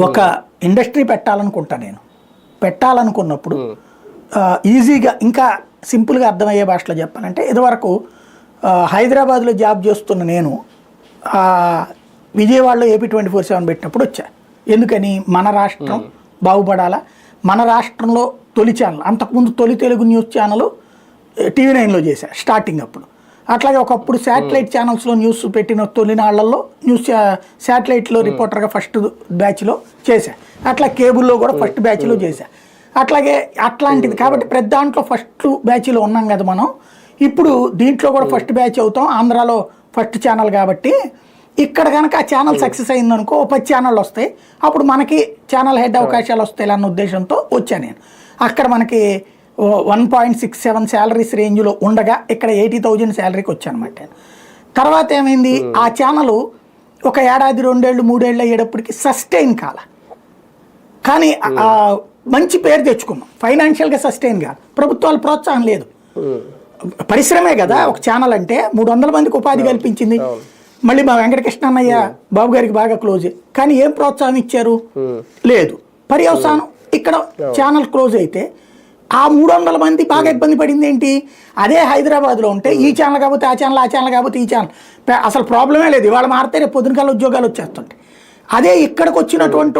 ఒక ఇండస్ట్రీ పెట్టాలనుకుంటా నేను. పెట్టాలనుకున్నప్పుడు ఈజీగా ఇంకా సింపుల్గా అర్థమయ్యే భాషలో చెప్పాలంటే, ఇదివరకు హైదరాబాద్లో జాబ్ చేస్తున్న నేను విజయవాడలో ఏపీ 24/7 పెట్టినప్పుడు వచ్చా. ఎందుకని? మన రాష్ట్రం బాగుపడాలా, మన రాష్ట్రంలో తొలి ఛానల్, అంతకుముందు తొలి తెలుగు న్యూస్ ఛానల్ TV9లో చేశా స్టార్టింగ్ అప్పుడు. అట్లాగే ఒకప్పుడు శాటిలైట్ ఛానల్స్లో న్యూస్ పెట్టిన తొలినాళ్లలో శాటిలైట్లో రిపోర్టర్గా ఫస్ట్ బ్యాచ్లో చేశా. అట్లా కేబుల్లో కూడా ఫస్ట్ బ్యాచ్లో చేశా. అట్లాగే అట్లాంటిది కాబట్టి ప్రతి దాంట్లో ఫస్ట్ బ్యాచ్లో ఉన్నాం కదా మనం. ఇప్పుడు దీంట్లో కూడా ఫస్ట్ బ్యాచ్ అవుతాం, ఆంధ్రాలో ఫస్ట్ ఛానల్ కాబట్టి. ఇక్కడ కనుక ఆ ఛానల్ సక్సెస్ అయిందనుకో 10 ఛానళ్ళు వస్తాయి, అప్పుడు మనకి ఛానల్ హెడ్ అవకాశాలు వస్తాయి అన్న ఉద్దేశంతో వచ్చాను నేను. అక్కడ మనకి 1.67 శాలరీస్ రేంజ్లో ఉండగా ఇక్కడ 80,000 శాలరీకి వచ్చాను అనమాట. తర్వాత ఏమైంది, ఆ ఛానల్ ఒక ఏడాది 2 ఏళ్ళు 3 ఏళ్ళు అయ్యేటప్పటికి సస్టైన్ కాల. కానీ మంచి పేరు తెచ్చుకున్నాం, ఫైనాన్షియల్గా సస్టైన్ కాదు, ప్రభుత్వాల ప్రోత్సాహం లేదు. పరిశ్రమే కదా ఒక ఛానల్ అంటే, 300 మందికి ఉపాధి కల్పించింది. మళ్ళీ మా వెంకటకృష్ణ అన్నయ్య బాబు గారికి బాగా క్లోజ్, కానీ ఏం ప్రోత్సాహం ఇచ్చారు? లేదు. పర్యవసానం ఇక్కడ ఛానల్ క్లోజ్ అయితే ఆ 300 మంది బాగా ఇబ్బంది పడింది ఏంటి? అదే హైదరాబాద్లో ఉంటే ఈ ఛానల్ కాకపోతే ఆ ఛానల్, ఆ ఛానల్ కాకపోతే ఈ ఛానల్, అసలు ప్రాబ్లమే లేదు. ఇవాళ మారితే రేపు పొద్దునకాల ఉద్యోగాలు వచ్చేస్తుంటాయి. అదే ఇక్కడికి వచ్చినటువంటి